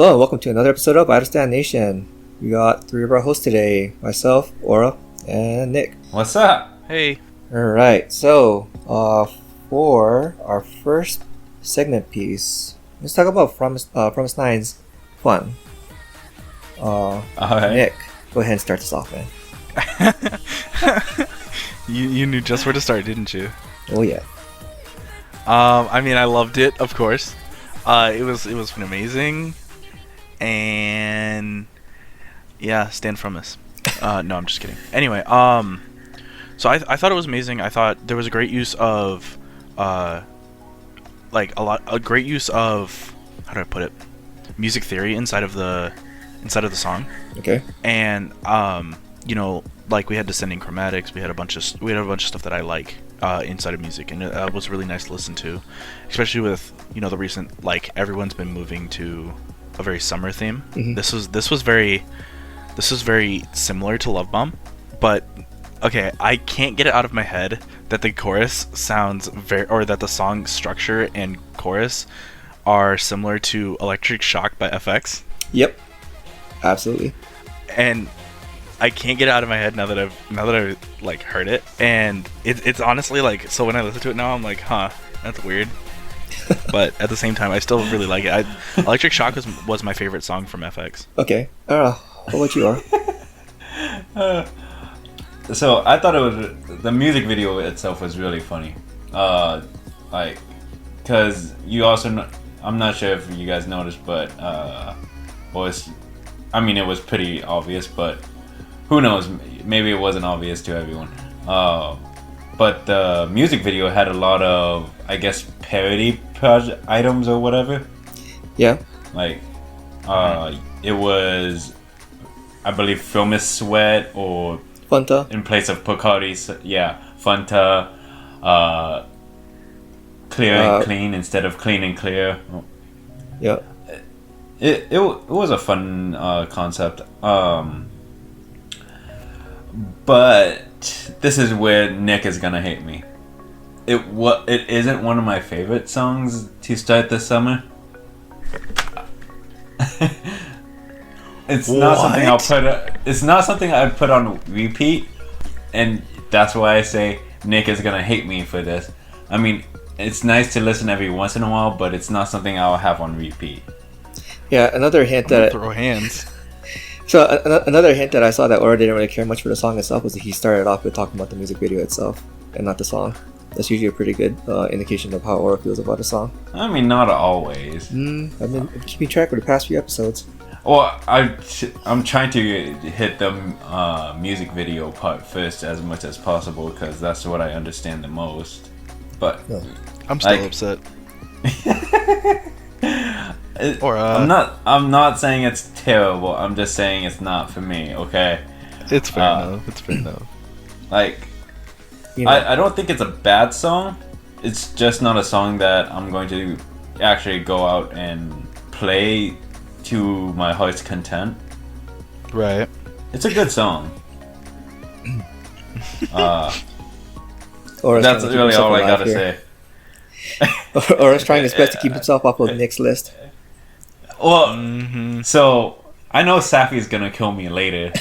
Hello and welcome to another episode of Idlestan Nation. We got three of our hosts today, myself, Aura, and Nick. What's up? Hey. Alright, so for our first segment piece, let's talk about Promise 9's Fun. Alright. Nick, go ahead and start this off, man. You knew just where to start, didn't you? Oh yeah. I mean, I loved it, of course. It was amazing, and yeah, stand from us. No, I'm just kidding. Anyway, so I thought it was amazing. I thought there was a great use of, a great use of, how do I put it, music theory inside of the song. Okay. And like we had descending chromatics, we had a bunch of stuff that I like inside of music, and it was really nice to listen to, especially with the recent, like, everyone's been moving to a very summer theme. Mm-hmm. This was very similar to Love Bomb, but okay, I can't get it out of my head that the chorus sounds that the song structure and chorus are similar to Electric Shock by FX. Yep. Absolutely. And I can't get it out of my head now that I've like heard it, and it's honestly like, so when I listen to it now, I'm like, huh, that's weird. But at the same time, I still really like it. Electric Shock was my favorite song from FX. Okay. What about you, Aura? So I thought the music video itself was really funny. Cause you also I'm not sure if you guys noticed, but it was pretty obvious, but who knows? Maybe it wasn't obvious to everyone. But the music video had a lot of, I guess, parody project items or whatever. Yeah. Like, it was, I believe, Filmus Sweat or Fanta. In place of Bacardi, yeah, Fanta. Clear and clean instead of clean and clear. Yeah. It was a fun concept. But this is where Nick is gonna hate me. It isn't one of my favorite songs to start this summer. It's not something I'll put. It's not something I'd put on repeat, and that's why I say Nick is gonna hate me for this. I mean, it's nice to listen every once in a while, but it's not something I'll have on repeat. Yeah. Another hint that throw hands. So another hint that I saw that Aura didn't really care much for the song itself was that he started off with talking about the music video itself and not the song. That's usually a pretty good indication of how Aura feels about a song. I mean, not always. I've been keeping track for the past few episodes. Well, I'm trying to hit the music video part first as much as possible because that's what I understand the most. But I'm still upset. I'm not saying it's terrible. I'm just saying it's not for me. Okay. It's fair enough. It's fair enough. Like, I don't think it's a bad song. It's just not a song that I'm going to actually go out and play to my heart's content. Right. It's a good song. That's really all I gotta say. Aura's trying his best to keep himself off of Nick's list. Well, so I know Safi's gonna kill me later.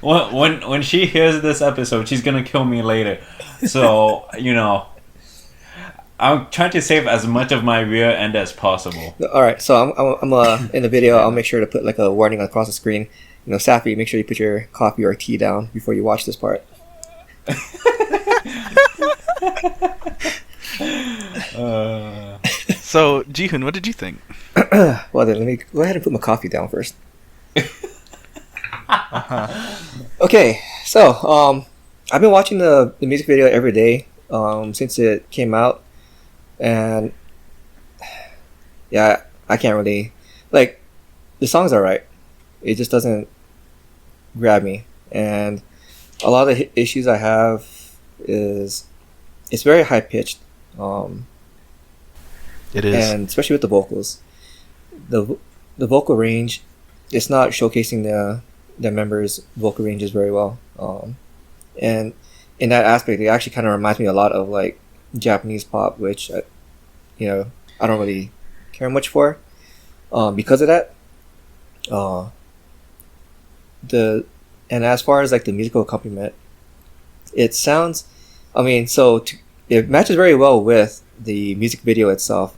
When she hears this episode, she's gonna kill me later. So I'm trying to save as much of my rear end as possible. All right, so I'm in the video. I'll make sure to put like a warning across the screen. Safi, make sure you put your coffee or tea down before you watch this part. So, Jihoon, what did you think? Well, then let me go ahead and put my coffee down first. Okay, so I've been watching the music video every day since it came out, and yeah, I can't really the song's alright. It just doesn't grab me, and a lot of the issues I have is it's very high pitched. It is, and especially with the vocals, the vocal range, it's not showcasing the members' vocal ranges very well. And in that aspect, it actually kind of reminds me a lot of like Japanese pop, which I I don't really care much for. Because of that, uh, and as far as like the musical accompaniment, it sounds, it matches very well with the music video itself,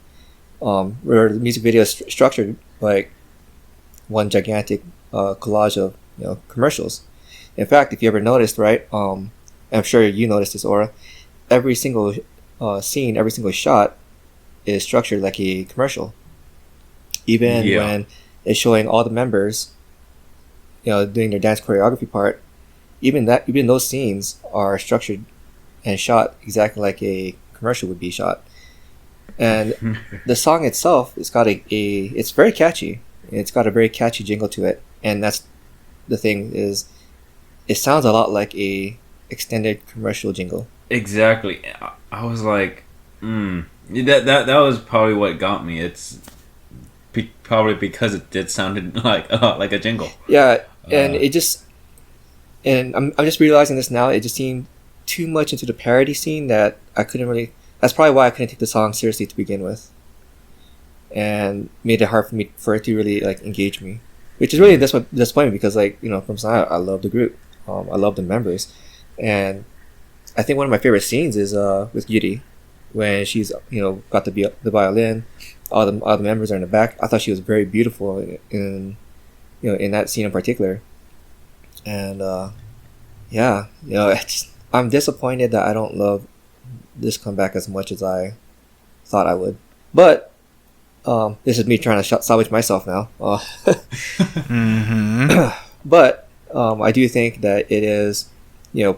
where the music video is structured like one gigantic collage of commercials. In fact, if you ever noticed, right, I'm sure you noticed this, Aura, every single scene, every single shot is structured like a commercial. Even when it's showing all the members, doing their dance choreography part, even those scenes are structured and shot exactly like a commercial would be shot. And the song itself, it's got it's very catchy. It's got a very catchy jingle to it, and that's the thing is, it sounds a lot like a extended commercial jingle. Exactly. I was like, that was probably what got me. It's probably because it did sound like a jingle. Yeah, and I'm just realizing this now. It just seemed too much into the parody scene that I couldn't really. That's probably why I couldn't take the song seriously to begin with, and made it hard for it to really like engage me, which is really disappointing because from Sana, I love the group, I love the members, and I think one of my favorite scenes is with Yuri, when she's got the violin, all the members are in the back. I thought she was very beautiful in that scene in particular, and I'm disappointed that I don't love this comeback as much as I thought I would. But this is me trying to salvage myself now. But I do think that it is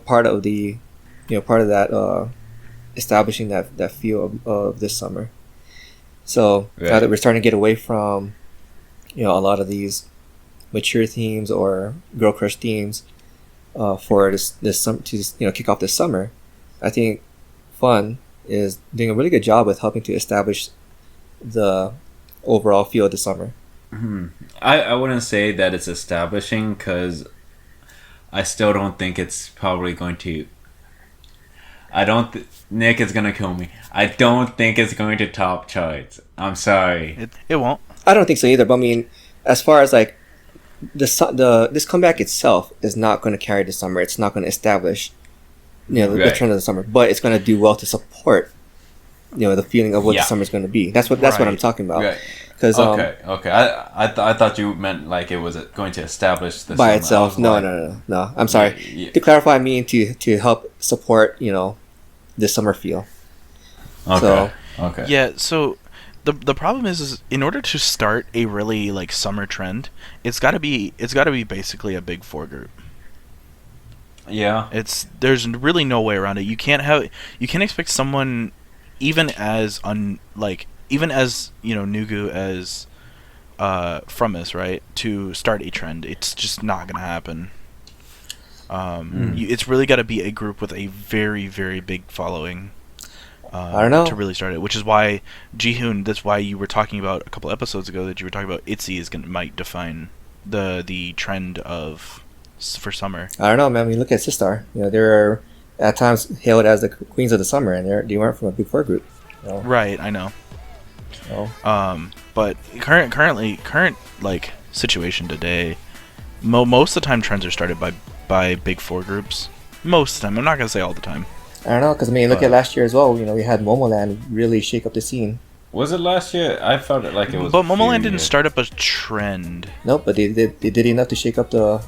part of that establishing that feel of this summer. So now that we're starting to get away from a lot of these mature themes or girl crush themes for this summer to kick off this summer, I think Fun is doing a really good job with helping to establish the overall feel of the summer. I wouldn't say that it's establishing, because I still don't think it's probably going to. Nick is gonna kill me. I don't think it's going to top charts. I'm sorry. It won't. I don't think so either. But I mean, as far as like this comeback itself is not going to carry the summer. It's not going to establish the trend of the summer. But it's going to do well to support the feeling of what the summer is going to be. That's what I'm talking about. Right. Because okay. I thought you meant like it was going to establish the by summer. itself. No. I'm sorry. Yeah. To clarify, I mean to help support this summer feel. Okay. So, okay. Yeah. So the problem is in order to start a really like summer trend, it's got to be basically a big four group. Yeah. There's really no way around it. You can't expect someone even as Nugu as from us, right, to start a trend. It's just not gonna happen. It's really got to be a group with a very, very big following. I don't know, to really start it, which is why Jihoon. That's why you were talking about a couple episodes ago that you were talking about ITZY might define the trend for summer. I don't know, man. When you look at Sistar, they're at times hailed as the queens of the summer, and they weren't from a big four group. Right, I know. So. But current like situation today, most of the time trends are started by big four groups. Most of the time, I'm not gonna say all the time. I don't know, because look at last year as well. We had Momoland really shake up the scene. Was it last year? I felt it like it was. But Momoland didn't start up a trend. Nope, but they did enough to shake up the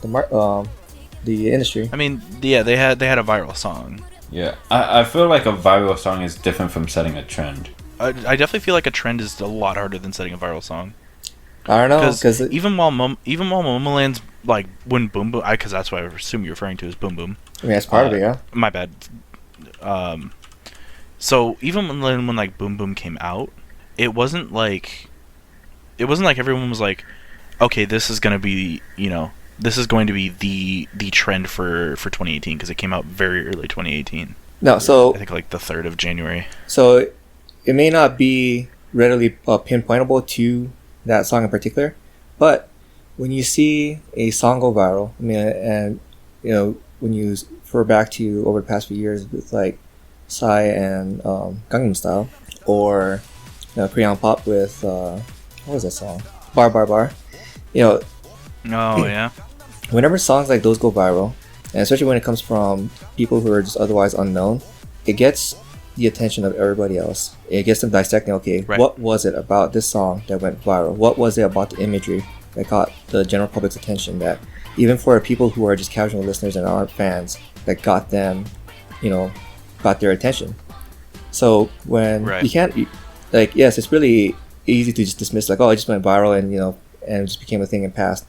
industry. I mean, yeah, they had a viral song. Yeah, I feel like a viral song is different from setting a trend. I definitely feel like a trend is a lot harder than setting a viral song. I don't know, because even while Momoland's like when Boom Boom, because that's what I assume you're referring to as Boom Boom. I mean, that's part of it, yeah. My bad. So even when like Boom Boom came out, it wasn't like everyone was like, okay, this is going to be the trend for 2018, because it came out very early 2018. No, so I think like the 3rd of January. So it may not be readily pinpointable to that song in particular, but when you see a song go viral, and when you refer back to over the past few years with like Psy and Gangnam Style, or Korean pop with what was that song? Bar Bar Bar. You know, Oh yeah. whenever songs like those go viral, and especially when it comes from people who are just otherwise unknown, it gets the attention of everybody else. It gets them dissecting, okay, Right. what was it about this song that went viral? What was it about the imagery that caught the general public's attention, that even for people who are just casual listeners and aren't fans, that got them, got their attention. So when Right. you can't, like, yes, it's really easy to just dismiss, like, oh, it just went viral and, and it just became a thing and passed.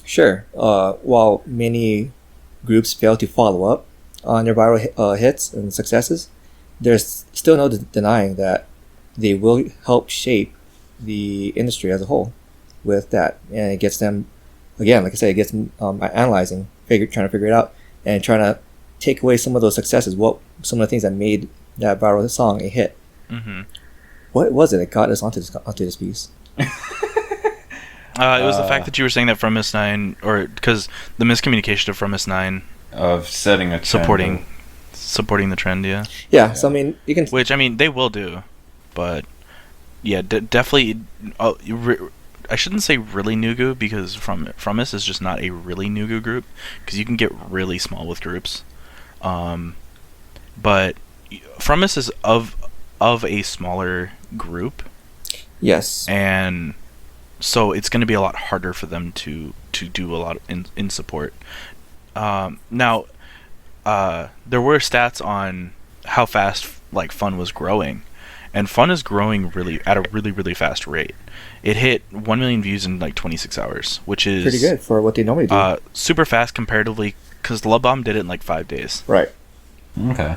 Sure, while many groups fail to follow up on their viral hits and successes, there's still no denying that they will help shape the industry as a whole with that. And it gets them, again, like I said, it gets them analyzing, trying to figure it out, and trying to take away some of those successes, some of the things that made that viral song a hit. Mm-hmm. What was it that got us onto this piece? It was the fact that you were saying that From Miss 9, or because the miscommunication of From Miss 9 Of setting a trend. supporting the trend, yeah. Yeah, so I mean, you can. Which, I mean, they will do, but yeah, definitely. I shouldn't say really Nugu, because From Us is just not a really Nugu group, because you can get really small with groups. But From Us is of a smaller group, Yes. and so it's going to be a lot harder for them to do a lot in support. Now, there were stats on how fast like Fun was growing, and Fun is growing at a really fast rate. It hit 1 million views in like 26 hours, which is Pretty good for what they normally do. super fast comparatively, because Love Bomb did it in like 5 days, Right. Okay.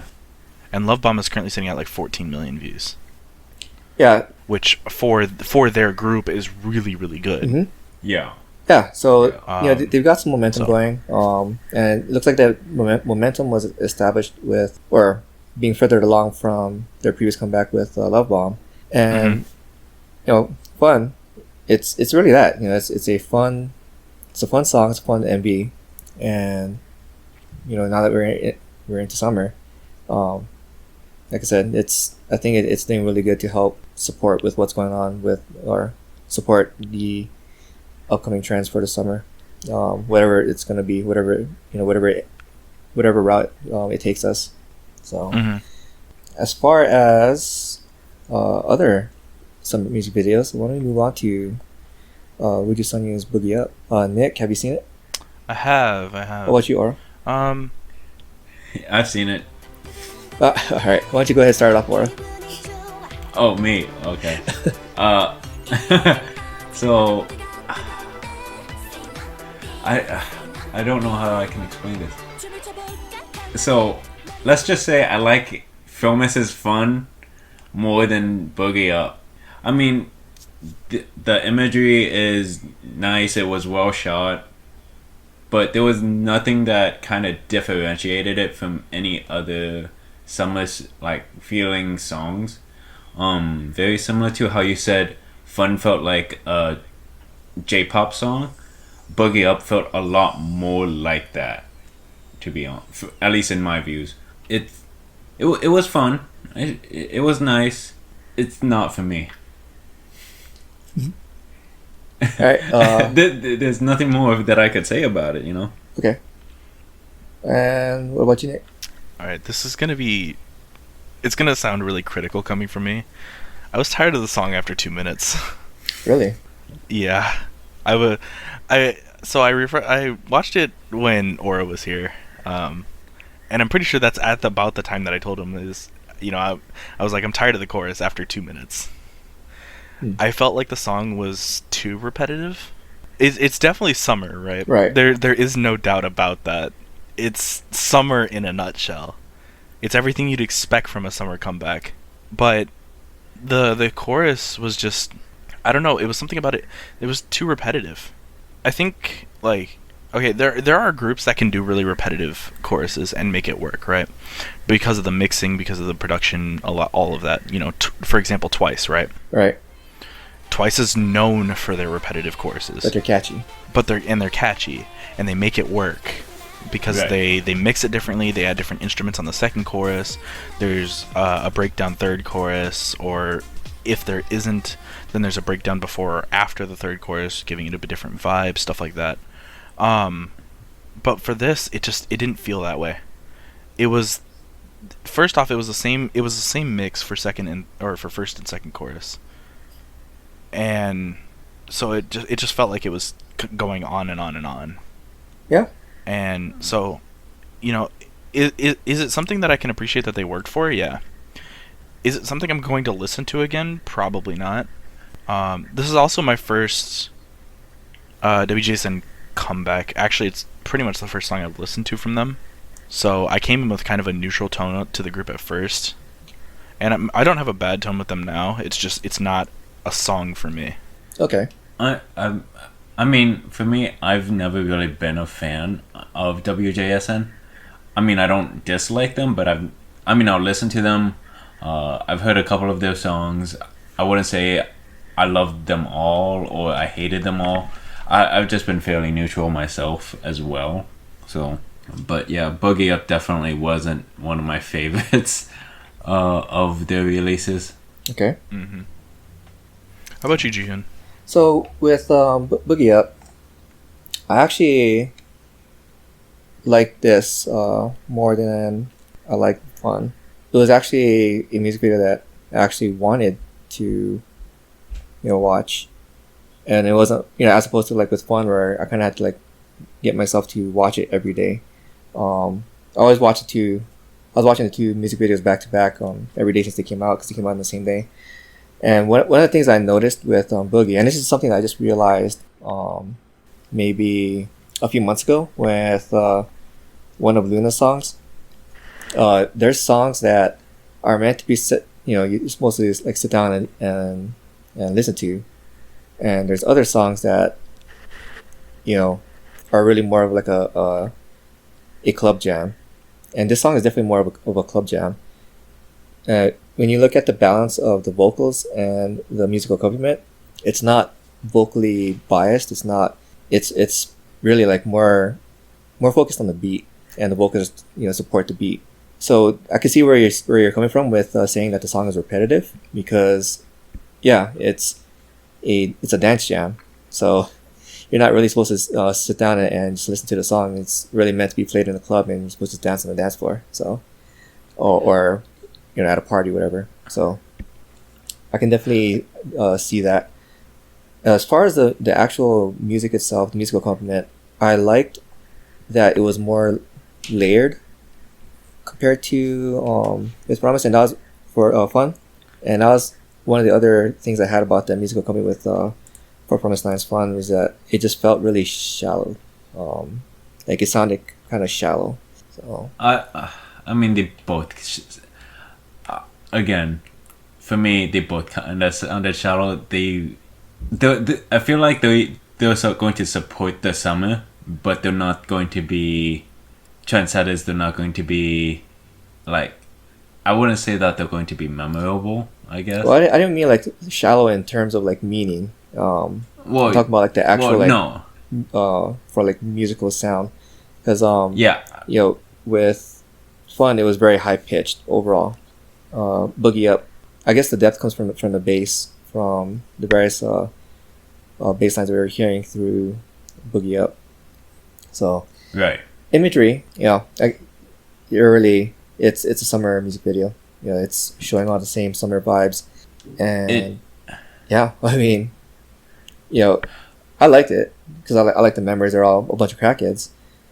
and Love Bomb is currently sitting at like 14 million views, Yeah. which for their group is really good. Mm-hmm. Yeah. Yeah, so Yeah. they've got some momentum going, and it looks like that momentum was established with, or being furthered along from their previous comeback with Love Bomb, and Fun. It's really that, it's a fun song, it's a fun MV, and now that we're into summer, like I said, I think it's doing really good to help support with what's going on or support the upcoming trends for the summer, whatever it's going to be, whatever route it takes us. So as far as other summer music videos, why don't we move on to Would You Sonya's Boogie Up? Nick, have you seen it? I have. What about you, Oro? I've seen it. All right, why don't you go ahead and start it off, Oro? Oh, me. Okay. So I don't know how I can explain this. So let's just say I like Filmus' Fun more than Boogie Up. I mean, the imagery is nice. It was well shot, but there was nothing that kind of differentiated it from any other summer like feeling songs. Very similar to how you said Fun felt like a J-pop song. Boogie Up felt a lot more like that, to be honest, at least in my views. It was fun. It was nice. It's not for me. All right. There's nothing more that I could say about it, Okay. And what about you, Nick? All right, this is gonna be. It's gonna sound really critical coming from me. I was tired of the song after 2 minutes. Really? Yeah, I watched it when Aura was here, and I'm pretty sure that's at about the time that I told him I was like, I'm tired of the chorus after 2 minutes. I felt like the song was too repetitive. It's definitely summer, right? Right. There is no doubt about that. It's summer in a nutshell. It's everything you'd expect from a summer comeback. But the chorus was just, I don't know, it was something about it. It was too repetitive. I think, like, okay, there are groups that can do really repetitive choruses and make it work, right? Because of the mixing, because of the production, all of that. For example, Twice, right? Right. Twice is known for their repetitive choruses. But they're catchy. They're catchy, and they make it work because Right. they mix it differently. They add different instruments on the second chorus. There's a breakdown third chorus, or if there isn't, then there's a breakdown before or after the third chorus, giving it a bit different vibe, stuff like that. But for this, it didn't feel that way. It was, first off, it was the same mix for for first and second chorus, and so it just felt like it was going on and on and on. Yeah. And so, is it something that I can appreciate that they worked for? Yeah. Is it something I'm going to listen to again? Probably not. This is also my first WJSN comeback. Actually, it's pretty much the first song I've listened to from them. So I came in with kind of a neutral tone to the group at first, and I don't have a bad tone with them now. It's not a song for me. Okay. I mean, for me, I've never really been a fan of WJSN. I mean, I don't dislike them, but I'll listen to them. I've heard a couple of their songs. I wouldn't say I loved them all or I hated them all. I've just been fairly neutral myself as well. So, but yeah, Boogie Up definitely wasn't one of my favorites of their releases. Okay. Mm-hmm. How about you, Jihyun? So with Boogie Up, I actually like this more than I like Fun. It was actually a music video that I actually wanted to, watch, and it wasn't, as opposed to like with Fun where I kind of had to like get myself to watch it every day. I always watched the two. I was watching the two music videos back to back every day since they came out, because they came out on the same day. And one of the things I noticed with Boogie, and this is something I just realized maybe a few months ago with one of Luna's songs. There's songs that are meant to be you're supposed to like sit down and listen to, and there's other songs that are really more of like a club jam, and this song is definitely more of a club jam. When you look at the balance of the vocals and the musical accompaniment, it's not vocally biased. It's really like more focused on the beat, and the vocals support the beat. So I can see where you're coming from with saying that the song is repetitive, because it's a dance jam. So you're not really supposed to sit down and just listen to the song. It's really meant to be played in the club, and you're supposed to dance on the dance floor. So or at a party, whatever. So I can definitely see that. As far as the actual music itself, the musical accompaniment, I liked that it was more layered compared to Miss Promise, and that was for Fun. And that was one of the other things I had about the musical accompaniment with For Promise 9's Fun, was that it just felt really shallow. Like it sounded kind of shallow. So I mean, they both. Again, for me, they both kind of sounded shallow. I feel like they're going to support the summer, but they're not going to be trendsetters. They're not going to be like, I wouldn't say that they're going to be memorable, I guess. Well, I didn't mean like shallow in terms of like meaning. I'm talking about like the actual for like musical sound, because with Fun, it was very high pitched overall. Boogie Up, I guess the depth comes from the bass, from the various bass lines that we were hearing through Boogie Up. So right, imagery, it's a summer music video. It's showing all the same summer vibes, and I mean, I liked it because I like the members. They're all a bunch of crackheads.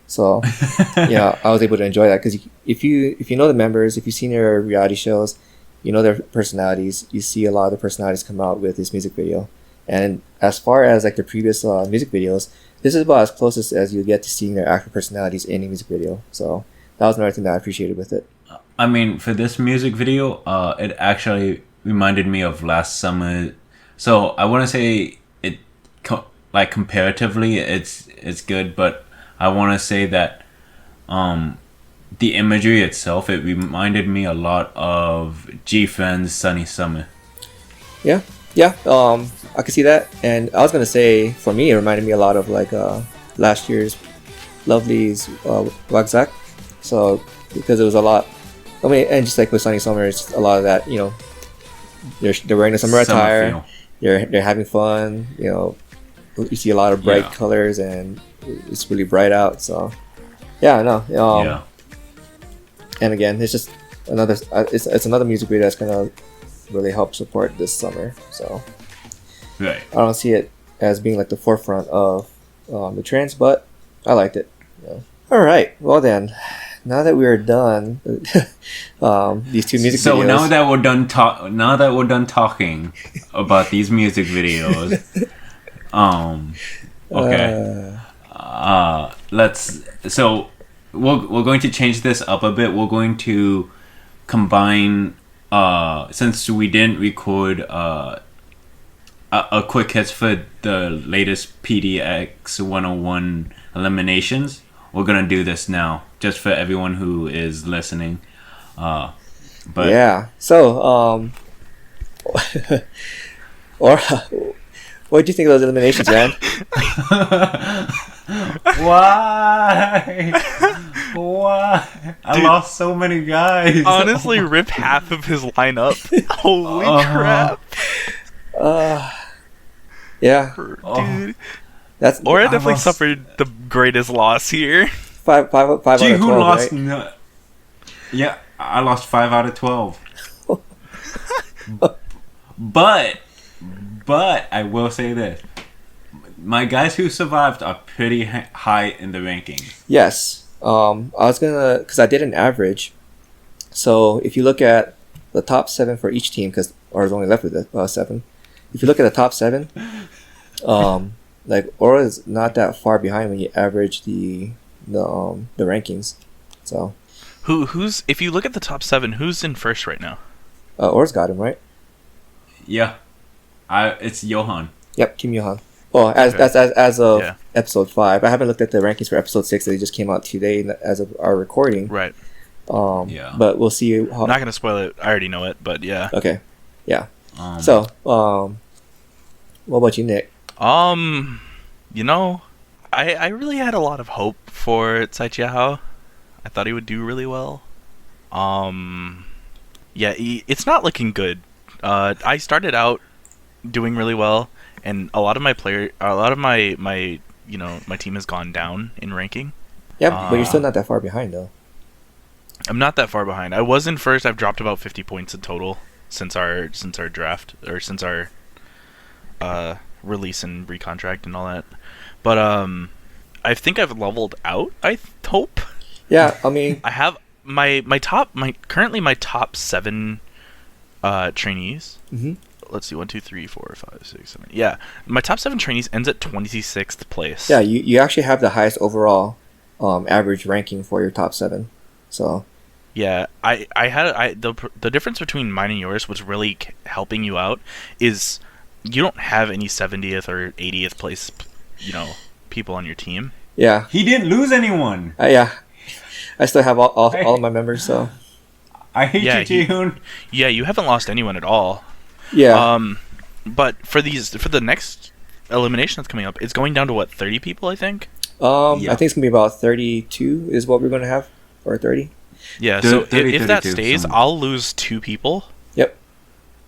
So, I was able to enjoy that, because if you know the members, if you've seen their reality shows, you know their personalities. You see a lot of the personalities come out with this music video. And as far as like the previous music videos, this is about as close as you get to seeing their actual personalities in a music video. So that was another thing that I appreciated with it. I mean, for this music video, it actually reminded me of last summer. So I wouldn't say it like comparatively it's good, but I want to say that the imagery itself, it reminded me a lot of G-Friend's Sunny Summer. Yeah, I could see that. And I was going to say, for me, it reminded me a lot of like last year's Lovely's Wagzak. So, because it was a lot, and just like with Sunny Summer, it's a lot of that, they're wearing the summer attire. feel. They're having fun. You know, you see a lot of bright colors, and it's really bright out. So, yeah, no. Yeah. And again, it's just another. It's another music video that's gonna really help support this summer. So, Right. I don't see it as being like the forefront of the trends, but I liked it. Yeah. All right. Well then, now that we are done, these two music videos. So now that we're done talking about these music videos, okay. So we're going to change this up a bit. We're going to combine since we didn't record a quick hits for the latest PDX 101 eliminations. We're gonna do this now, just for everyone who is listening. But yeah. So, or what do you think of those eliminations, man? Why? I lost so many guys. Honestly, rip half of his lineup. Holy crap! Yeah. Dude. That's Or I definitely suffered the greatest loss here. five out of 12, Who lost? right? No, yeah, I lost 5 out of 12. but I will say this: my guys who survived are pretty high in the rankings. Yes. I was gonna, because I did an average. So if you look at the top 7 for each team, because I was only left with 7. If you look at the top 7, like Aura is not that far behind when you average the rankings. So Who's if you look at the top 7, who's in first right now? Aura's got him, right? Yeah, it's Johan. Yep, Kim Johan. Well, as of Yeah. episode 5, I haven't looked at the rankings for episode 6. They just came out today as of our recording. Right. Yeah. But we'll see. I'm not gonna spoil it. I already know it, but yeah. Okay. Yeah. So, what about you, Nick? You know, I really had a lot of hope for Tsai Chiao. I thought he would do really well. Yeah, it's not looking good. I started out doing really well, and a lot of my my team has gone down in ranking. Yeah, but you're still not that far behind, though. I'm not that far behind. I was in first. I've dropped about 50 points in total since our draft, or since our release and recontract and all that. But I think I've leveled out. I hope. Yeah, I mean, I have currently my top 7 trainees. Mm-hmm. Let's see, 1, 2, 3, 4, 5, 6, 7. Yeah, my top 7 trainees ends at 26th place. Yeah, you actually have the highest overall average ranking for your top 7. So. Yeah, the difference between mine and yours, what's really helping you out, is you don't have any 70th or 80th place, people on your team. Yeah. He didn't lose anyone. Yeah. I still have all of my members, so. I hate you, Jihoon. Yeah, you haven't lost anyone at all. Yeah. But for the next elimination that's coming up, it's going down to what, 30 people, I think? Yeah. I think it's gonna be about 32 is what we're gonna have, or 30. Yeah. So 30, if that 32, stays, something. I'll lose 2 people. Yep.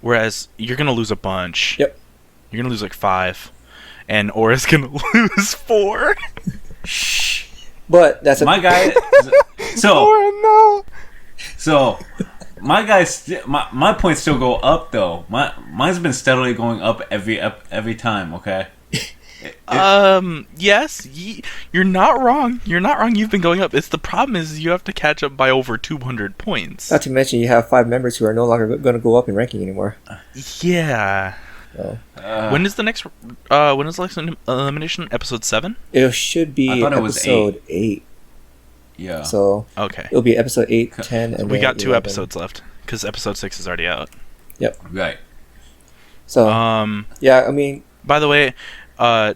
Whereas you're gonna lose a bunch. Yep. You're gonna lose like 5, and Aura's gonna lose 4. Shh. But that's my guy. No. So my guys, my points still go up though. Mine's been steadily going up every time. Okay. Yes, you're not wrong. You're not wrong. You've been going up. The problem is you have to catch up by over 200 points. Not to mention you have 5 members who are no longer going to go up in ranking anymore. Yeah. So. When is the next elimination? Episode 7? It should be episode 8. Yeah. So okay, it'll be episode 8, 10, and we got 2 11. episodes left because episode 6 is already out. Yep. Right. So yeah, I mean, by the way, I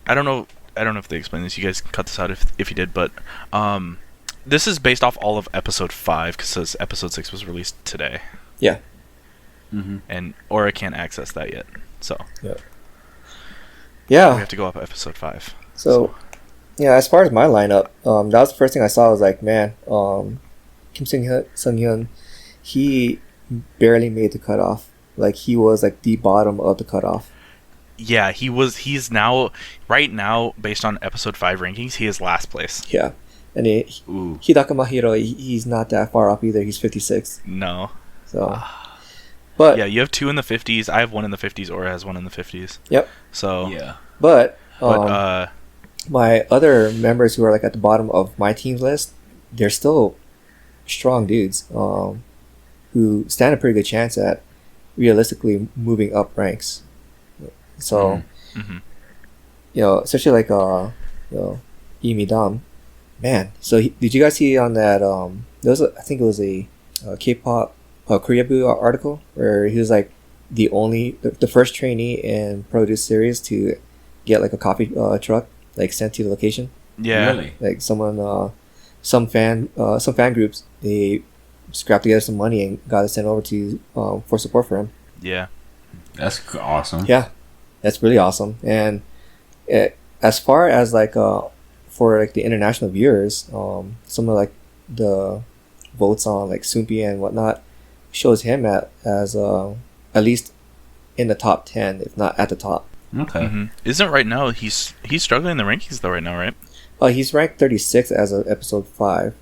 don't know if they explained this. You guys can cut this out if you did, but this is based off all of episode 5 because episode 6 was released today. Yeah. Mm-hmm. And Aura can't access that yet, so yeah. We have to go up episode 5. So yeah, as far as my lineup, that was the first thing I saw. I was like, man, Kim Sung Hyun, he barely made the cutoff. like he was like the bottom of the cutoff. Yeah, he's now, right now, based on episode 5 rankings, he is last place. Yeah. And Ooh. Hidaka Mahiro, he's not that far up either. He's 56. No. So, but yeah, you have 2 in the 50s. I have 1 in the 50s. Aura has 1 in the 50s. Yep. So Yeah. But but my other members who are like at the bottom of my team's list, they're still strong dudes who stand a pretty good chance at realistically moving up ranks. So, mhm. you know, especially like you know, Imi Dam, man. So did you guys see on that there was I think it was a K-pop Koreaboo article where he was like the first trainee in Produce series to get like a coffee truck like sent to the location. Yeah. Really? Like someone some fan groups, they scrapped together some money and got it sent over to for support for him. Yeah. That's awesome. Yeah, that's really awesome. And as far as like for like the international viewers, some of like the votes on like Soompi and whatnot shows him as at least in the top 10, if not at the top. Okay. Mm-hmm. Isn't right now he's struggling in the rankings though right now, right? He's ranked 36 as of episode 5.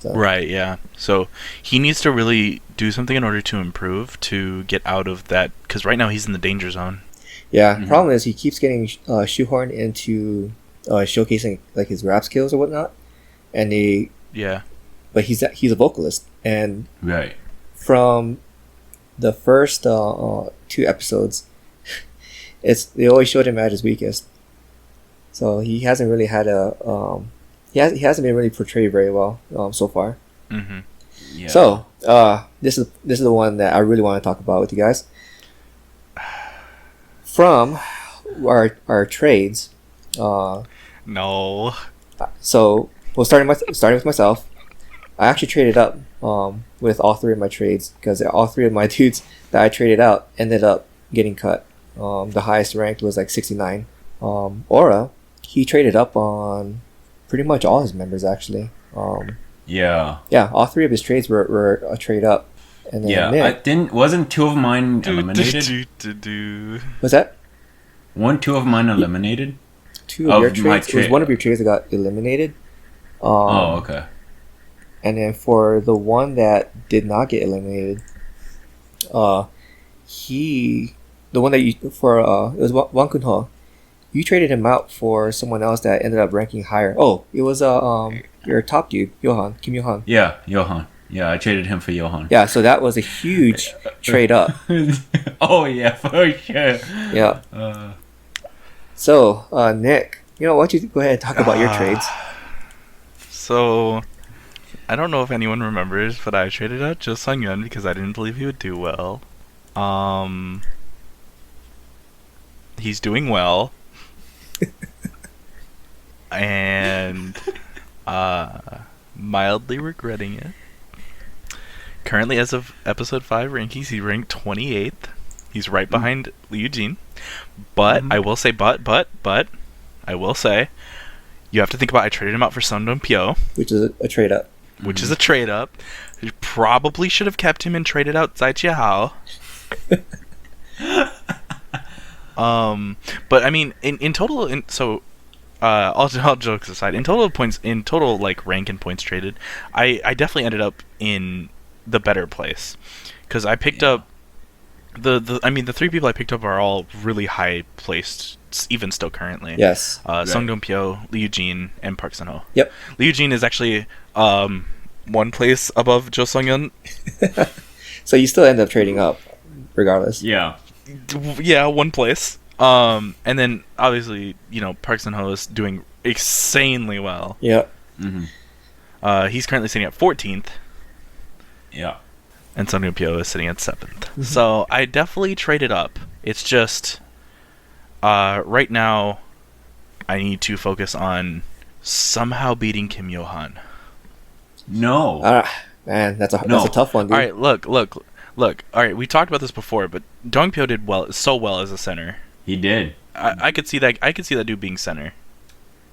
So. Right, yeah. So he needs to really do something in order to improve to get out of that, because right now he's in the danger zone. Yeah, Mhm. Problem is he keeps getting shoehorned into showcasing like his rap skills or whatnot, and but he's a vocalist, and Right. from the first 2 episodes, they always showed him at his weakest. So he hasn't really had he hasn't been really portrayed very well so far. Mm-hmm. Yeah. So this is the one that I really want to talk about with you guys. From our trades, No. so well, starting with myself, I actually traded up with all 3 of my trades because all 3 of my dudes that I traded out ended up getting cut. The highest ranked was like 69. Aura, he traded up on pretty much all his members actually. Yeah. Yeah, all 3 of his trades were a trade up. And then Yeah. Nick, Wasn't 2 of mine eliminated? was that One, 2 of mine eliminated? 2 of your Of my trades? It was one of your trades that got eliminated. Oh, okay. And then for the one that did not get eliminated, the one that you for it was Wang Kunho. You traded him out for someone else that ended up ranking higher. Oh, it was your top dude, Kim Johan. Yeah, Johan. Yeah, I traded him for Johan. Yeah, so that was a huge trade up. Oh, yeah, for sure. Yeah. So, Nick, why don't you go ahead and talk about your trades? So, I don't know if anyone remembers, but I traded out Jo Sung-yeon because I didn't believe he would do well. He's doing well. And mildly regretting it. Currently, as of episode 5 rankings, he ranked 28th. He's right behind Lee Eugene. But I will say, I will say, you have to think about I traded him out for Sundong Pyo, Which is a trade up. which is a trade up. You probably should have kept him and traded out Zai Hao. But I mean, in total, all jokes aside, in total like rank and points traded, I definitely ended up in the better place, because I picked up the 3 people I picked up are all really high placed, even still currently. Yes. Sung Dong Pyo, Lee Eugene, and Park Sun Ho. Yep. Lee Eugene is actually 1 place above Jo Sung-yeon. So you still end up trading up, regardless. Yeah. Yeah, 1 place. And then obviously, Park Sun Ho is doing insanely well. Yep. Mm-hmm. He's currently sitting at 14th, Yeah. and Sung Dong Pyo is sitting at 7th. So I definitely traded up. It's just right now I need to focus on somehow beating Kim Yo-han. No. Man, that's a tough one, dude. All right, look. All right, we talked about this before, but Dong Pyo did so well as a center. He did. I could see that. I could see that dude being center.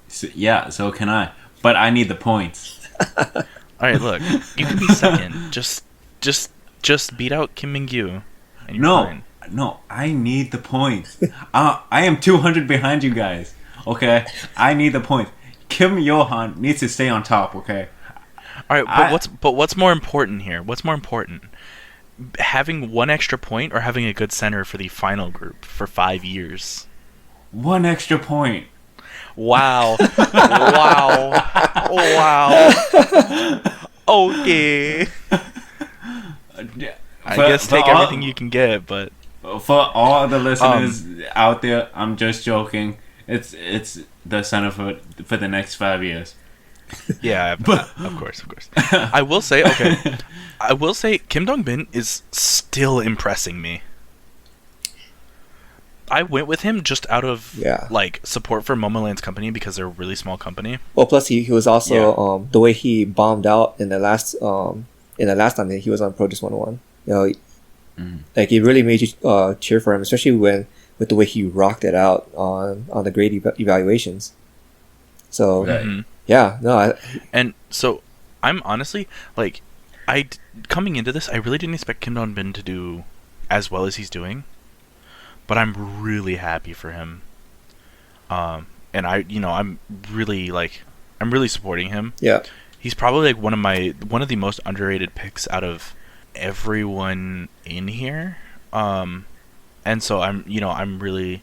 So, yeah, so can I. But I need the points. All right, look, you can be second. Just beat out Kim Min-gyu, and you're No. fine. No, I need the points. I am 200 behind you guys. Okay, I need the points. Kim Johan needs to stay on top. Okay. All right, but what's more important here? What's more important? Having one extra point or having a good center for the final group for 5 years? One extra point. Wow. Wow. Okay. I guess take everything you can get, but for all the listeners out there, I'm just joking. It's the center for the next 5 years. Yeah, of course. I will say Kim Dong-bin is still impressing me. I went with him just out of like support for Momoland's company because they're a really small company. Well, plus he was also the way he bombed out in the last time that he was on Produce 101. You know, like it really made you cheer for him, especially with the way he rocked it out on the grade evaluations. So and so I'm honestly like coming into this, I really didn't expect Kim Dong-bin to do as well as he's doing. But I'm really happy for him, and I'm really supporting him. Yeah, he's probably like one of the most underrated picks out of everyone in here. And so I'm really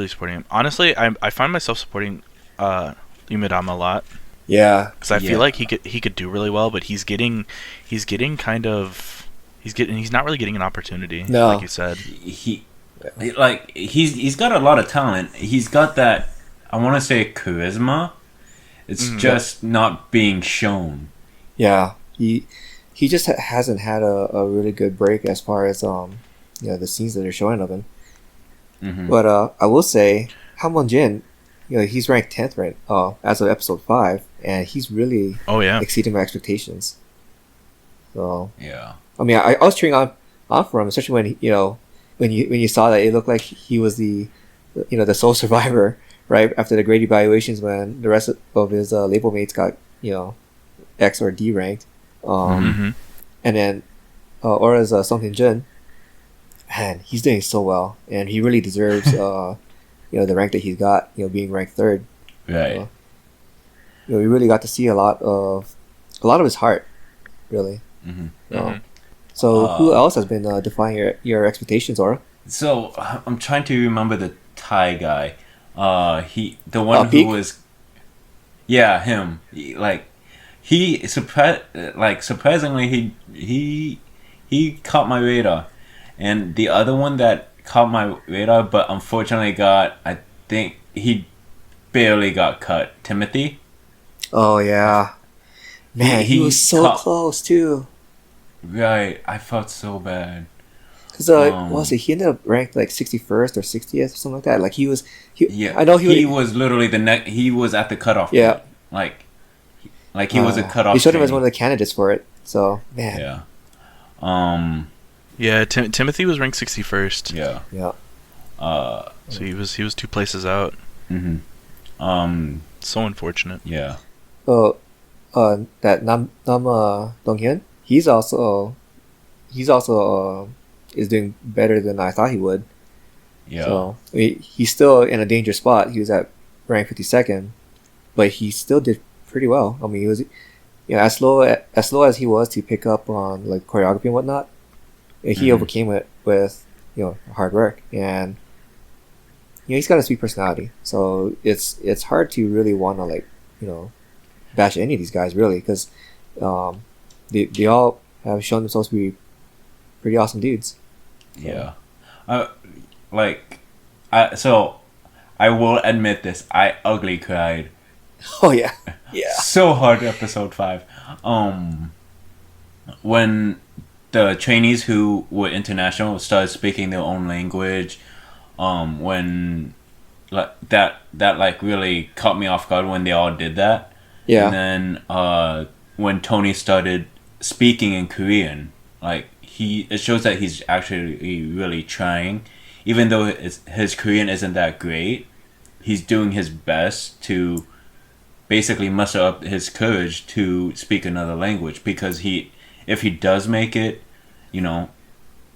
supporting him. Honestly, I find myself supporting Umedama a lot. Yeah, because I feel like he could do really well, but he's not really getting an opportunity. No, like you said, he's got a lot of talent. He's got that, I want to say, charisma. It's just not being shown. Yeah, he just hasn't had a really good break as far as the scenes that are showing of him. But I will say Hamwon Jin, he's ranked 10th right as of episode 5, and he's really exceeding my expectations. So yeah, I mean I was cheering on for him, especially when when you saw that it looked like he was the sole survivor right after the grade evaluations when the rest of his label mates got X or D ranked, and then Aura's Songhyun Jun, man, he's doing so well, and he really deserves the rank that he's got, being ranked 3rd. Right. We really got to see a lot of his heart, really. So who else has been defying your expectations, Aura? So I'm trying to remember the Thai guy. The one who was, him. Surprisingly he caught my radar, and the other one that caught my radar, but unfortunately I think he barely got cut. Timothy. Oh yeah, man, he was so close too. Right, I felt so bad. Because what was it? He ended up ranked like 61st or 60th or something like that. Like he was. I know he was literally he was at the cutoff. Yeah. Point. Like he was a cutoff. He showed him as one of the candidates for it. So man. Yeah. Yeah. Timothy was ranked 61st. Yeah. Yeah. So he was 2 places out. So unfortunate. Yeah. That Nam Donghyun, he's also is doing better than I thought he would. Yeah. So he's still in a dangerous spot. He was at rank 52nd, but he still did pretty well. I mean, he was as slow as he was to pick up on like choreography and whatnot. He overcame it with hard work, and he's got a sweet personality. So it's hard to really want to bash any of these guys really, because they all have shown themselves to be pretty awesome dudes. Yeah. So I will admit this. I ugly cried. Oh yeah. Yeah. So hard episode 5. When the trainees who were international started speaking their own language, when that really caught me off guard when they all did that. Yeah. And then when Tony started speaking in Korean, it shows that he's actually really trying, even though his Korean isn't that great. He's doing his best to basically muster up his courage to speak another language, because if he does make it,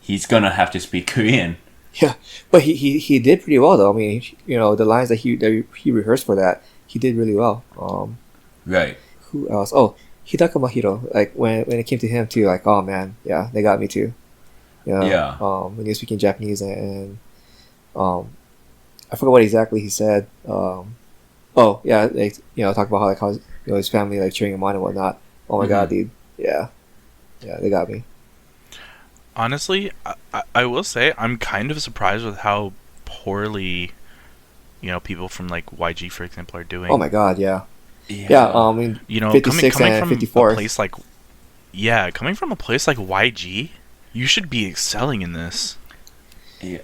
he's gonna have to speak Korean. Yeah, but he did pretty well though. I mean, the lines that he rehearsed for that, he did really well. Right. Who else? Oh, Hidaka Mahiro. Like when it came to him too, like, oh man, yeah, they got me too. Yeah. When he was speaking Japanese and I forgot what exactly he said. Oh yeah, like, talk about how his family like cheering him on and whatnot. Oh my god, dude. Yeah, they got me. Honestly, I will say I'm kind of surprised with how poorly, people from like YG, for example, are doing. Oh my god, yeah. Yeah, I mean, 56 coming and from 54. a place like, coming from a place like YG, you should be excelling in this. Yeah.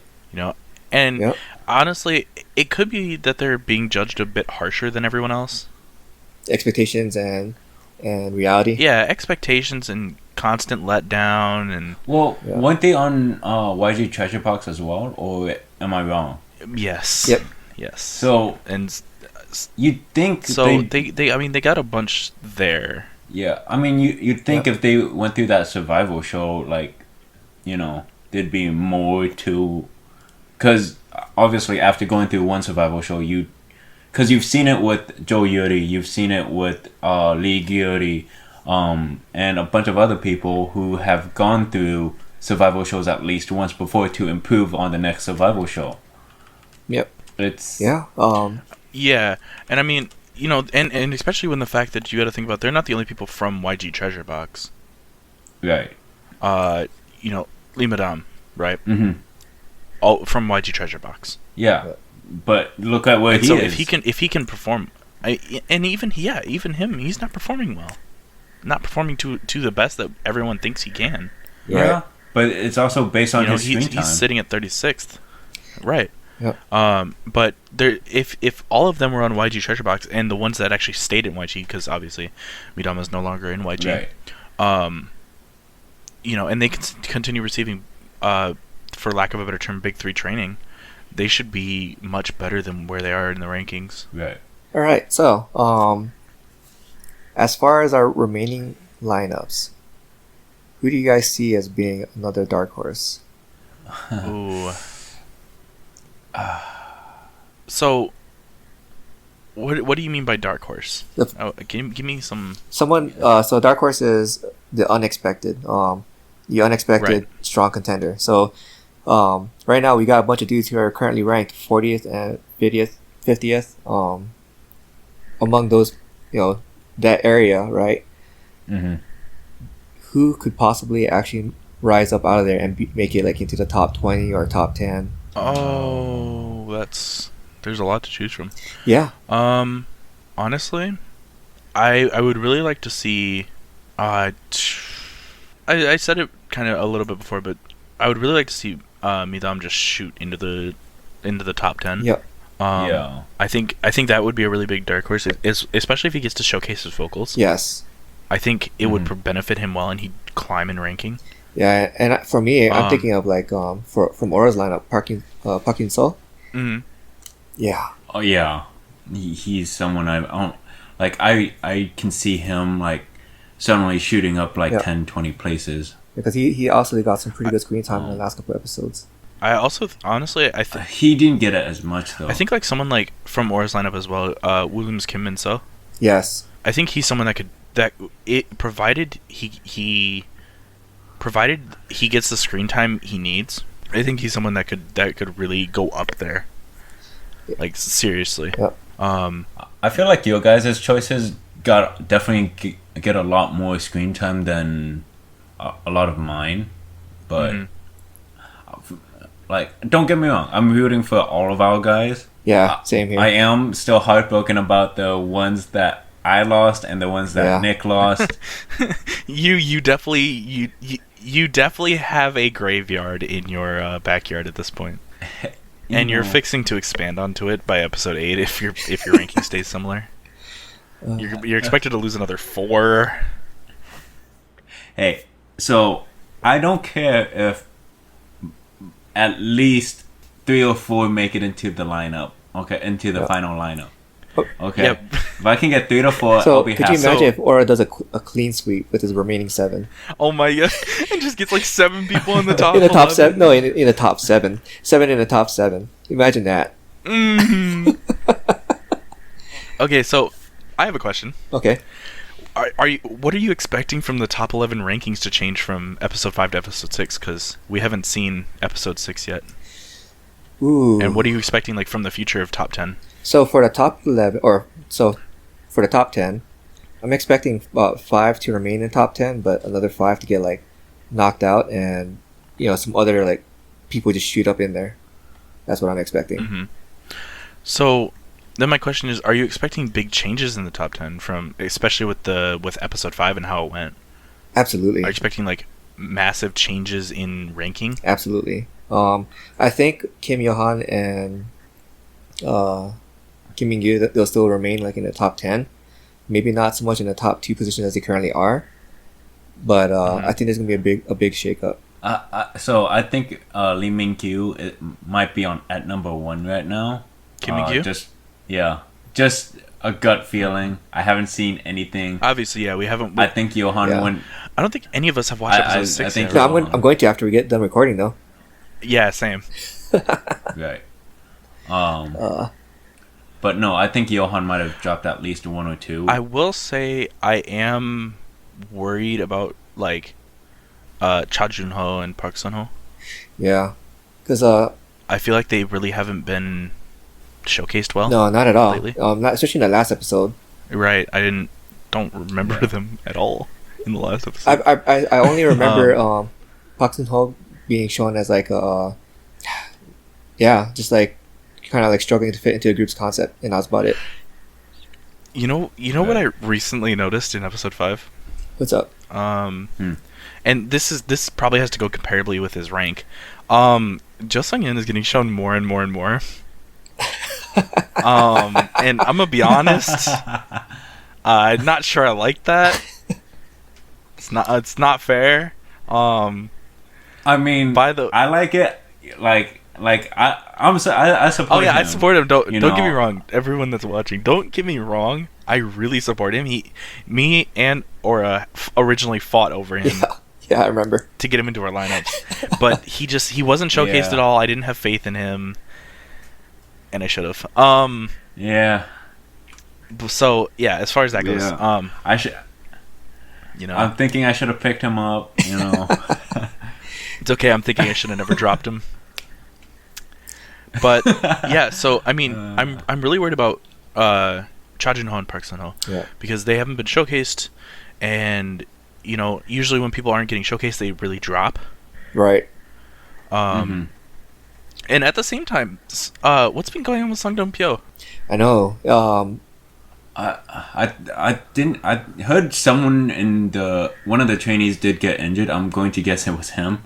And Yep. honestly, it could be that they're being judged a bit harsher than everyone else. Expectations and reality. Yeah, expectations and constant letdown and. Well, Yeah. weren't they on YG Treasure Box as well, or am I wrong? Yes. Yep. Yes. So you'd think they got a bunch there. Yeah, I mean, you'd think if they went through that survival show, like, there'd be more to, because obviously after going through one survival show, because you've seen it with Joe Yuri, you've seen it with Lee Gyuri, and a bunch of other people who have gone through survival shows at least once before to improve on the next survival show. Yep. It's Yeah. Yeah, and I mean, and especially when the fact that you got to think about they're not the only people from YG Treasure Box. right. Lee Madame, right? Mm-hmm. All from YG Treasure Box. Yeah, but look at where And he so is. if he can perform, and even him, he's not performing well, not performing to the best that everyone thinks he can. Yeah, Right. but it's also based on his screen time. He's sitting at 36th, right? Yep. But if all of them were on YG Treasure Box and the ones that actually stayed in YG, because obviously Midama's no longer in YG, Right. And they can continue receiving, for lack of a better term, Big 3 training, they should be much better than where they are in the rankings. Right. All right. So, as far as our remaining lineups, who do you guys see as being another dark horse? Ooh. So, what do you mean by dark horse? Give me some. Someone. So dark horse is the unexpected. The unexpected strong contender. So, right now we got a bunch of dudes who are currently ranked 40th and 50th. Among those, that area, right? Mm-hmm. Who could possibly actually rise up out of there and make it like into the top 20 or top 10? Oh, there's a lot to choose from. Yeah. Honestly, I would really like to see. I said it kind of a little bit before, but I would really like to see Midam just shoot into the top 10. Yep. Yeah. I think that would be a really big dark horse, especially if he gets to showcase his vocals. Yes. I think it would benefit him well, and he'd climb in ranking. Yeah, and for me, I'm thinking of like from Aura's lineup, Parkin Sol. Mm-hmm. Yeah. Oh yeah. He's someone I can see him like suddenly shooting up like 10, 20 places. Because he also got some pretty good screen time in the last couple episodes. I also honestly he didn't get it as much though. I think like someone like from Aura's lineup as well, Williams Kim Min So. Yes. I think he's someone provided he gets the screen time he needs. I think he's someone that could really go up there. Like seriously. Yep. I feel like your guys' choices definitely get a lot more screen time than a lot of mine, but like don't get me wrong, I'm rooting for all of our guys. Yeah, same here. I am still heartbroken about the ones that I lost and the ones that Nick lost. You definitely have a graveyard in your backyard at this point. And you're fixing to expand onto it by episode 8 if your ranking stays similar. You're expected to lose another 4. Hey, so I don't care if at least 3 or 4 make it into the lineup. Okay, into the final lineup. Okay. Yep. If I can get 3 to 4, I'll So be could happy. you imagine if Aura does a clean sweep with his remaining 7 Oh my god! And just gets like 7 people in the top. in the top 11. 7? No, in the top 7 in the top 7. Imagine that. Mhm. Okay, so I have a question. Okay. Are you? What are you expecting from the top 11 rankings to change from episode 5 to episode 6? Because we haven't seen episode 6 yet. Ooh. And what are you expecting like from the future of top 10? So for the top 11, for the top 10, I'm expecting 5 to remain in top 10, but another 5 to get like knocked out, and some other like people just shoot up in there. That's what I'm expecting. Mm-hmm. So then my question is: are you expecting big changes in the top 10 from, especially with episode 5 and how it went? Absolutely. Are you expecting like massive changes in ranking? Absolutely. I think Kim Yohan and Kim Min-gyu, they'll still remain like in the top 10. Maybe not so much in the top 2 positions as they currently are, but I think there's gonna be a big shakeup. So I think Lee Min-kyu might be at number 1 right now. Kim Min-gyu? Just a gut feeling. I haven't seen anything. Obviously, yeah, we haven't. I think Johan went. I don't think any of us have watched episode 6 I think yet. No, I'm going to after we get done recording though. Yeah, same. Right. But no, I think Johan might have dropped at least 1 or 2. I will say I am worried about like Cha Jun-ho and Park Sun-ho. Yeah, because I feel like they really haven't been showcased well. no, not at all. Lately? Not especially in the last episode. Right. I don't remember them at all in the last episode. I only remember Park Sun-ho being shown as like just like kind of like struggling to fit into the group's concept, and that's about it. You know what I recently noticed in episode 5? What's up? And this probably has to go comparably with his rank. Jo Sung-in is getting shown more and more and more. And I'm gonna be honest, I'm not sure I like that. It's not fair. I mean, I like it. I support. Oh yeah, him, I support him. Don't get me know. wrong, everyone that's watching. Don't get me wrong. I really support him. Me and Aura originally fought over him. Yeah, I remember. To get him into our lineups, but he wasn't showcased at all. I didn't have faith in him, and I should have. Yeah. So yeah, as far as that goes, I should. I'm thinking I should have picked him up. It's okay. I'm thinking I should have never dropped him. But yeah, so I mean, I'm really worried about Cha Jun-ho and Park Sun-ho because they haven't been showcased, and usually when people aren't getting showcased, they really drop. Right. And at the same time, what's been going on with Sung Dong Pyo? I know. I heard someone in one of the trainees did get injured. I'm going to guess it was him.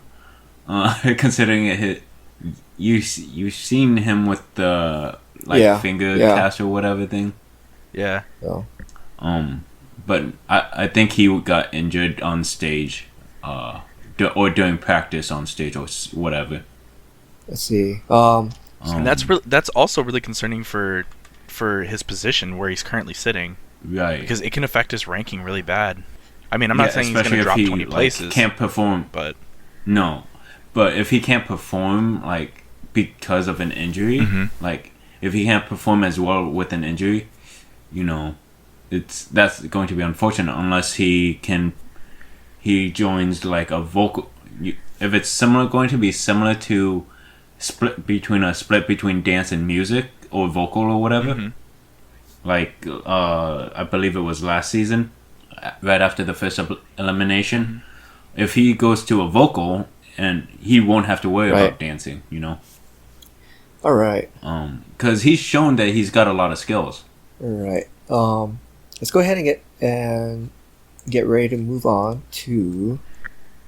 Considering it you've seen him with the finger cast or whatever thing. Yeah. Oh. But I think he got injured on stage, or during practice on stage or whatever. Let's see. And that's also really concerning for his position where he's currently sitting. Right. Because it can affect his ranking really bad. I mean, I'm not saying he's going to drop 20 places. Can't perform, but no. But if he can't perform because of an injury, if he can't perform as well with an injury, that's going to be unfortunate unless he joins like a vocal. If it's going to be similar to split between dance and music or vocal or whatever. I believe it was last season, right after the first elimination. If he goes to a vocal, and he won't have to worry about dancing, All right. Because he's shown that he's got a lot of skills. All right. Let's go ahead and get ready to move on to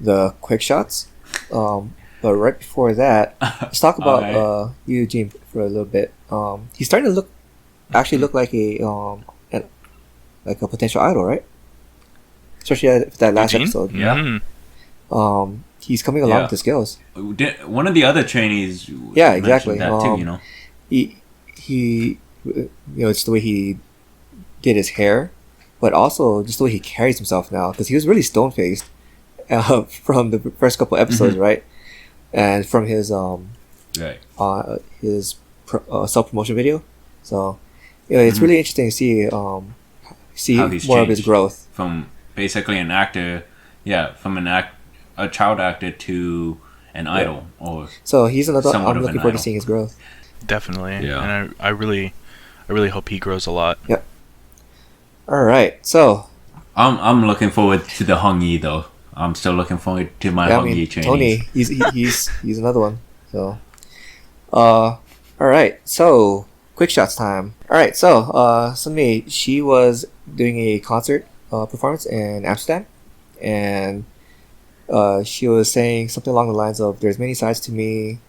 the quick shots. But right before that, let's talk about Eugene for a little bit. He's starting to look like a potential idol, right? Especially at that last episode. Yeah. He's coming along with the skills. One of the other trainees. Yeah, exactly. That too, He it's the way he did his hair, but also just the way he carries himself now, because he was really stone faced from the first couple episodes, right? And from his Right. self promotion video. So it's really interesting to see How he's more of his changed growth. From basically an actor, from a child actor to an idol, or So he's another. somewhat I'm of looking an forward to idol. seeing his growth. Definitely. Yeah. And I really hope he grows a lot. Yep. All right. So I'm looking forward to the Hong Yi though. I'm still looking forward to my Hong Yi trainees. Tony, he's another one. So, all right. So quick shots time. All right. So Sunmi, she was doing a concert performance in Amsterdam, and she was saying something along the lines of "There's many sides to me,"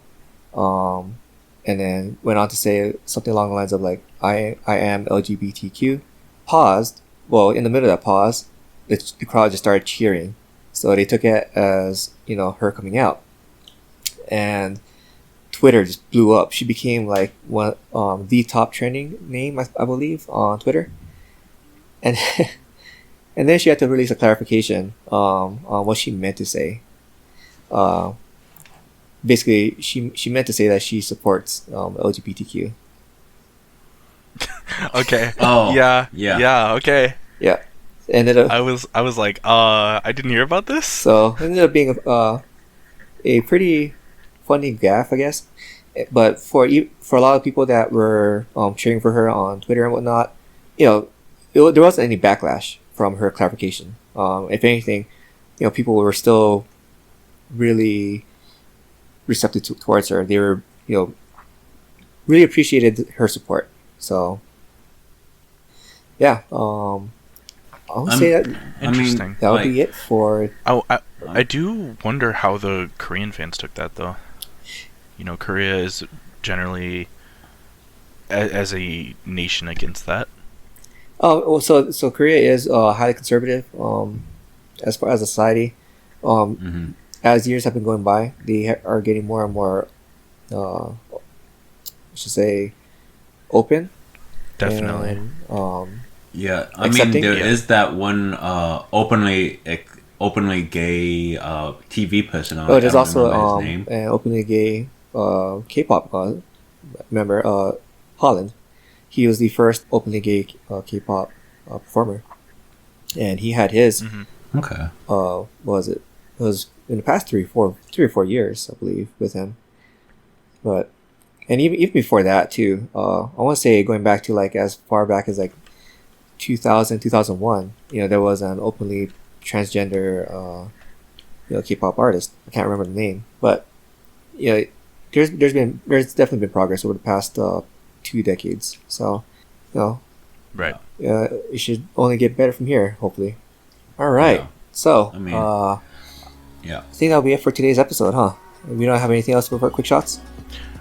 and then went on to say something along the lines of like I am LGBTQ. Paused. Well, in the middle of that pause, the crowd just started cheering. So they took it as her coming out, and Twitter just blew up. She became like one the top trending name, I believe, on Twitter, and and then she had to release a clarification on what she meant to say. Basically, she meant to say that she supports LGBTQ. Okay. Oh, Yeah. yeah. Yeah. Okay. Yeah, ended up I was like, I didn't hear about this. so it ended up being a pretty funny gaffe, I guess. But for a lot of people that were cheering for her on Twitter and whatnot, there wasn't any backlash from her clarification. If anything, people were still really receptive towards her. They were, really appreciated her support. So, yeah, I would say that Interesting. that would be it for. I do wonder how the Korean fans took that, though. Korea is generally as a nation against that. Oh, well, so Korea is highly conservative as far as a society. As years have been going by, they are getting more and more, I should say, open. Definitely. And, Yeah, I accepting? mean there is that one openly gay TV personality. oh, there's I don't also remember his name. an openly gay K-pop member, Holland. He was the first openly gay K-pop performer, and he had his. Okay. What was it? It was in the past 3 or 4 years, I believe, with him. But and even before that too, I want to say going back to like as far back as like 2000, 2001, there was an openly transgender K-pop artist. I can't remember the name, but there's definitely been progress over the past 2 decades. So Right. it should only get better from here, hopefully. All right. Yeah. So I mean, yeah. I think that'll be it for today's episode, huh? We don't have anything else before quick shots.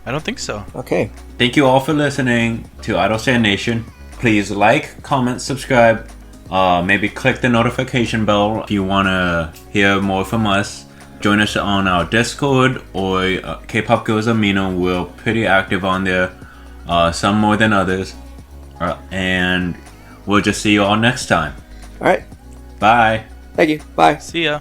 I don't think so. Okay. Thank you all for listening to Idol Stand Nation. Please like, comment, subscribe. Maybe click the notification bell if you want to hear more from us. Join us on our Discord or Kpop Girls Amino. We're pretty active on there, some more than others. And we'll just see you all next time. All right. Bye. Thank you. Bye. See ya.